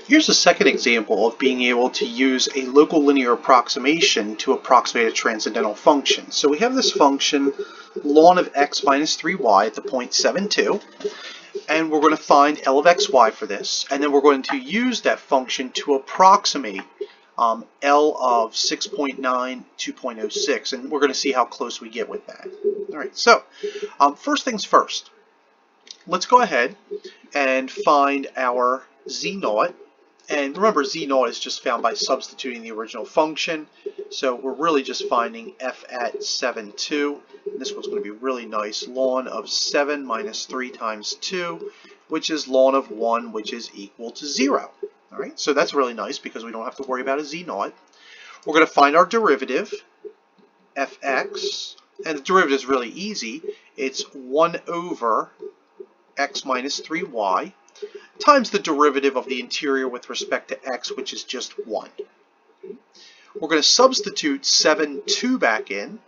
Here's a second example of being able to use a local linear approximation to approximate a transcendental function. So we have this function ln of x minus 3y at the point 7, 2, and we're going to find L of xy for this, and then we're going to use that function to approximate L of 6.9, 2.06, and we're going to see how close we get with that. All right, so first things first, let's go ahead and find our z naught. And remember, z naught is just found by substituting the original function. So we're really just finding f at 7, 2. And this one's going to be really nice. Ln of 7 minus 3 times 2, which is ln of 1, which is equal to 0. All right, so that's really nice because we don't have to worry about a z naught. We're going to find our derivative, fx. And the derivative is really easy. It's 1 over x minus 3y times the derivative of the interior with respect to x, which is just 1. We're going to substitute 7, 2 back in.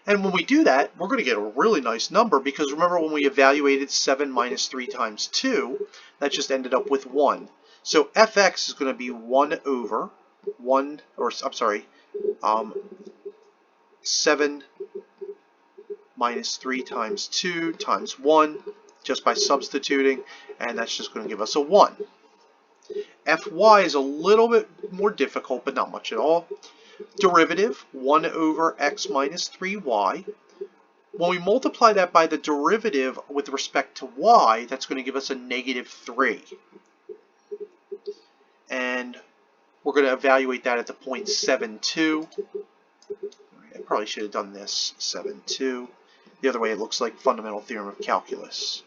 And when we do that, we're going to get a really nice number because remember when we evaluated 7 minus 3 times 2, that just ended up with 1. So fx is going to be 1 over 1, or I'm sorry, 7 minus 3 times 2 times 1, just by substituting, and that's just going to give us a 1. Fy is a little bit more difficult, but not much at all. Derivative, 1 over x minus 3y. When we multiply that by the derivative with respect to y, that's going to give us a negative 3. And we're going to evaluate that at the point 7, 2. I probably should have done this, 7, 2. The other way it looks like fundamental theorem of calculus.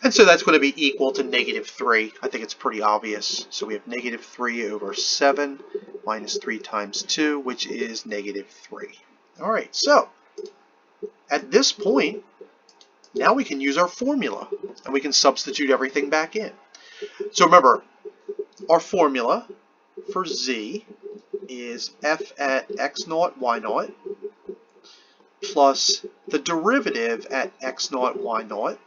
And so that's going to be equal to negative 3. I think it's pretty obvious. So we have negative 3 over 7 minus 3 times 2, which is negative 3. All right, so at this point, now we can use our formula, and we can substitute everything back in. So remember, our formula for z is f at x naught, y naught, plus the derivative at x naught, y naught,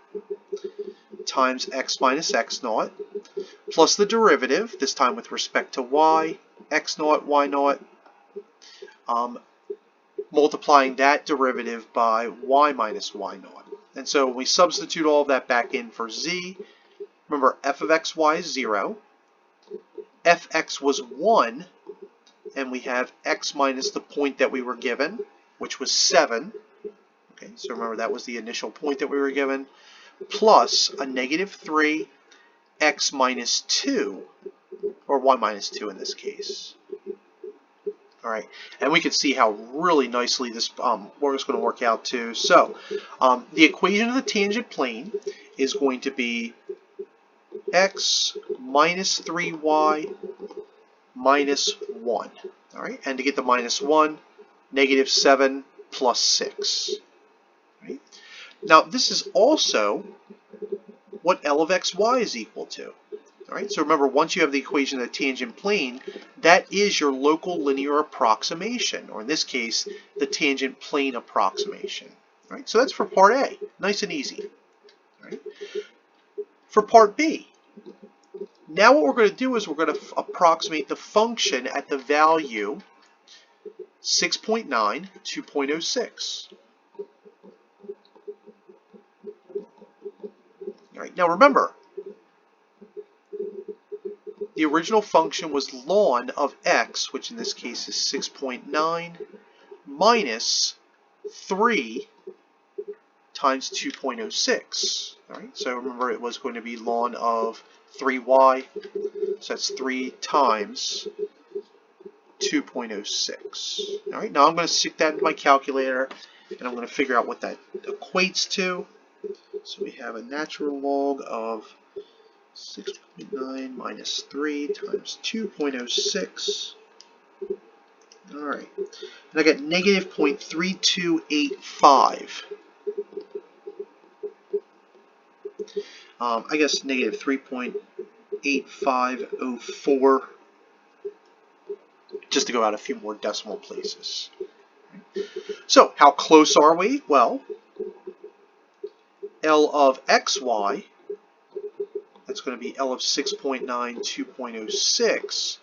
times x minus x naught, plus the derivative, this time with respect to y, x naught, y naught, multiplying that derivative by y minus y naught. And so we substitute all of that back in for z. Remember, f of xy is 0, fx was 1, and we have x minus the point that we were given, which was 7. Okay, so remember that was the initial point that we were given, plus a negative 3, x minus 2, or y minus 2 in this case. All right, and we can see how really nicely this is going to work out too. So the equation of the tangent plane is going to be x minus 3y minus 1. All right, and to get the minus 1, negative 7 plus 6. Right? Now, this is also what L of xy is equal to. All right, so remember, once you have the equation of the tangent plane, that is your local linear approximation, or in this case, the tangent plane approximation. All right, so that's for part A, nice and easy. All right. For part B, now what we're going to do is we're going to approximate the function at the value 6.9, 2.06. All right, now remember, the original function was ln of x, which in this case is 6.9, minus 3 times 2.06. All right, so remember it was going to be ln of 3y, so that's 3 times 2.06. All right, now I'm going to stick that into my calculator, and I'm going to figure out what that equates to. So we have a natural log of 6.9 minus 3 times 2.06. All right, and I get negative 0.3285. I guess negative 3.8504, just to go out a few more decimal places. So how close are we? Well, L of xy, that's going to be L of 6.9, 2.06,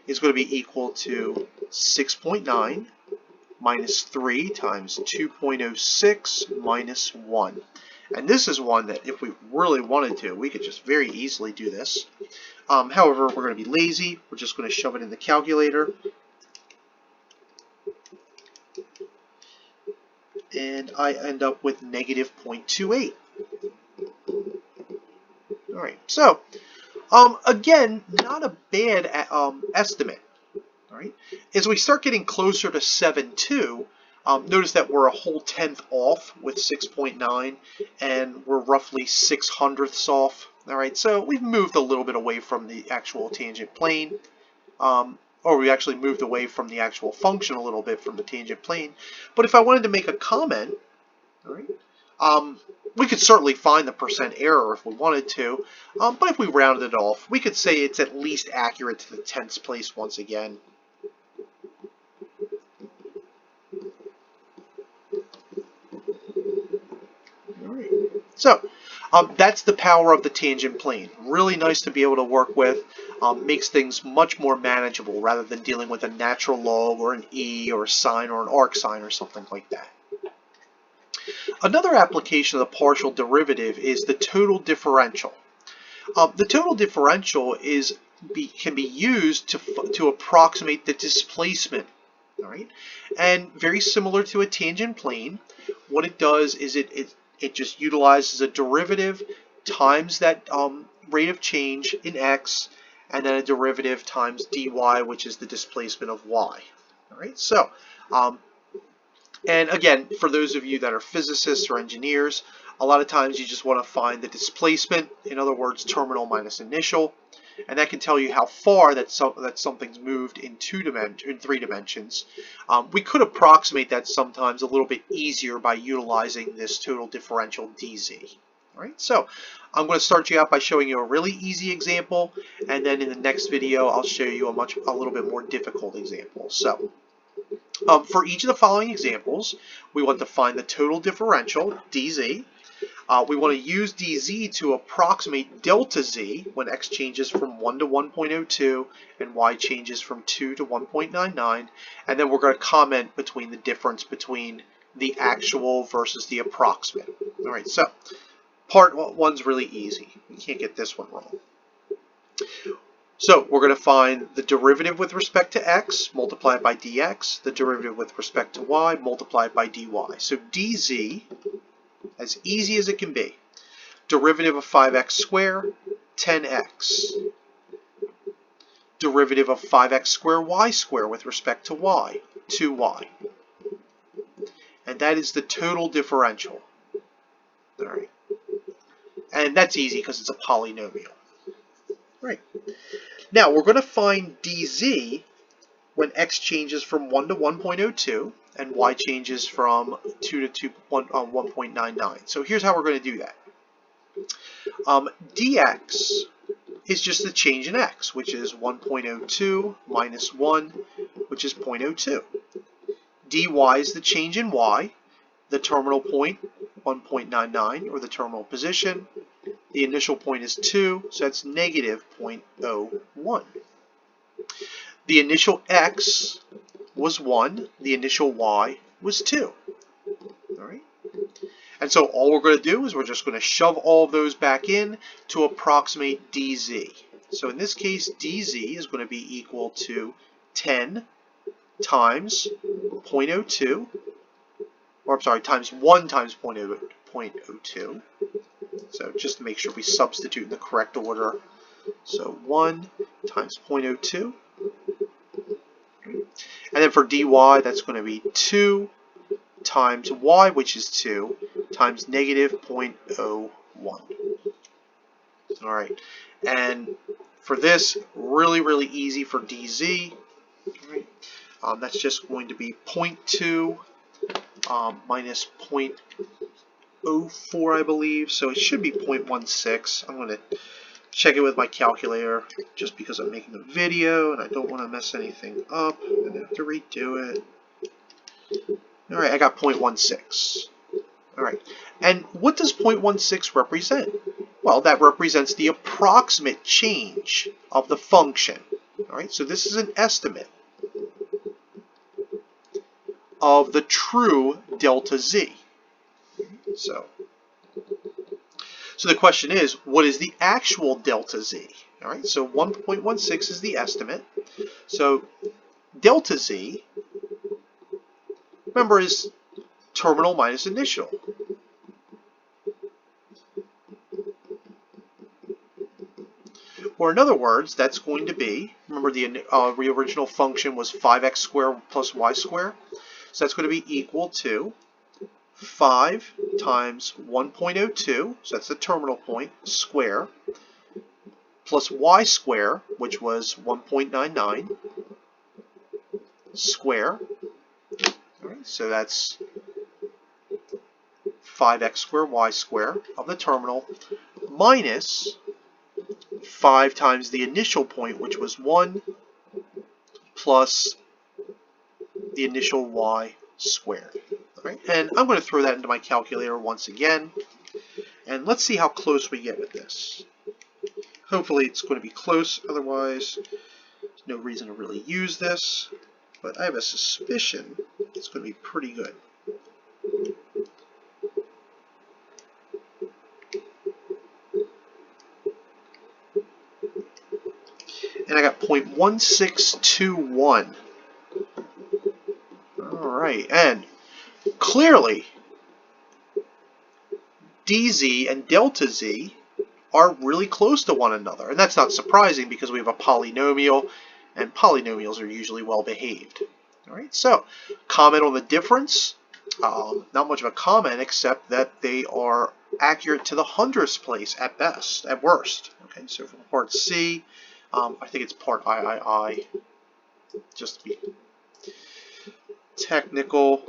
is going to be equal to 6.9 minus 3 times 2.06 minus 1. And this is one that if we really wanted to, we could just very easily do this. However, we're going to be lazy. We're just going to shove it in the calculator. And I end up with negative 0.28. All right, so again, not a bad estimate. All right, as we start getting closer to 7.2, notice that we're a whole tenth off with 6.9, and we're roughly 6/100ths off. All right, so we've moved a little bit away from the actual tangent plane, or we actually moved away from the actual function a little bit from the tangent plane. But if I wanted to make a comment, all right, we could certainly find the percent error if we wanted to, but if we rounded it off, we could say it's at least accurate to the tenths place once again. So that's the power of the tangent plane. Really nice to be able to work with. Makes things much more manageable rather than dealing with a natural log or an e or a sine or an arc sine or something like that. Another application of the partial derivative is the total differential. The total differential can be used to approximate the displacement. All right, and very similar to a tangent plane, what it does is it just utilizes a derivative times that rate of change in x, and then a derivative times dy, which is the displacement of y. All right, so and again, for those of you that are physicists or engineers, a lot of times you just want to find the displacement, in other words, terminal minus initial, and that can tell you how far that something's moved in 3 dimensions. We could approximate that sometimes a little bit easier by utilizing this total differential dz. All right, so I'm going to start you out by showing you a really easy example, and then in the next video I'll show you a little bit more difficult example. So for each of the following examples, we want to find the total differential, dz. We want to use dz to approximate delta z when x changes from 1 to 1.02 and y changes from 2 to 1.99. And then we're going to comment between the difference between the actual versus the approximate. All right, so part 1's really easy. You can't get this one wrong. So we're going to find the derivative with respect to x, multiplied by dx, the derivative with respect to y, multiplied by dy. So dz, as easy as it can be, derivative of 5x squared, 10x. Derivative of 5x squared y squared with respect to y, 2y. And that is the total differential. All right. And that's easy because it's a polynomial. Right. Now we're going to find dz when x changes from 1 to 1.02 and y changes from 2 to 1.99. So here's how we're going to do that. dx is just the change in x, which is 1.02 minus 1, which is 0.02. dy is the change in y, the terminal point, 1.99, or the terminal position. The initial point is 2, so that's negative 0.01. The initial x was 1, the initial y was 2. All right? And so all we're going to do is we're just going to shove all of those back in to approximate dz. So in this case, dz is going to be equal to 10 times 0.02, or I'm sorry, times 1 times 0.02. So just to make sure we substitute in the correct order. So 1 times 0.02. And then for dy, that's going to be 2 times y, which is 2, times negative 0.01. All right. And for this, really, really easy for dz. All right. That's just going to be 0.2 minus 0.04, I believe. So it should be 0.16. I'm going to check it with my calculator just because I'm making a video and I don't want to mess anything up. I'm going to have to redo it. All right, I got 0.16. All right. And what does 0.16 represent? Well, that represents the approximate change of the function. All right. So this is an estimate of the true delta z. So the question is, what is the actual delta z? All right. So 1.16 is the estimate. So delta z, remember, is terminal minus initial. Or in other words, that's going to be, remember the original function was 5x squared plus y squared. So that's going to be equal to 5 times 1.02, so that's the terminal point, square, plus y squared, which was 1.99, square. All right, so that's 5x squared y squared of the terminal, minus 5 times the initial point, which was 1, plus the initial y squared. All right, and I'm going to throw that into my calculator once again, and let's see how close we get with this. Hopefully it's going to be close, otherwise there's no reason to really use this, but I have a suspicion it's going to be pretty good. And I got 0.1621. Alright, and clearly dz and delta z are really close to one another. And that's not surprising because we have a polynomial, and polynomials are usually well behaved. Alright, so comment on the difference. Not much of a comment except that they are accurate to the hundredths place at best, at worst. Okay, so for part C, I think it's part III, just to be technical.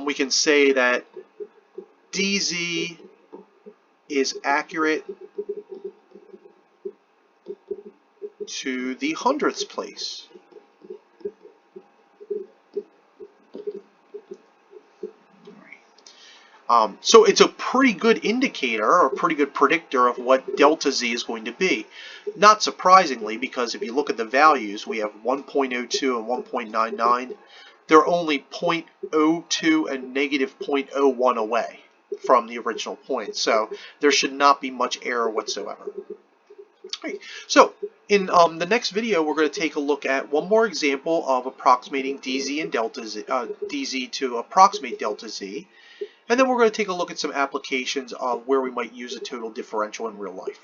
We can say that dz is accurate to the hundredths place. So it's a pretty good indicator, or a pretty good predictor of what delta z is going to be. Not surprisingly, because if you look at the values, we have 1.02 and 1.99. They're only 0.02 and negative 0.01 away from the original point. So there should not be much error whatsoever. Right. So in the next video, we're going to take a look at one more example of approximating dz and delta z, dz to approximate delta z. And then we're going to take a look at some applications of where we might use a total differential in real life.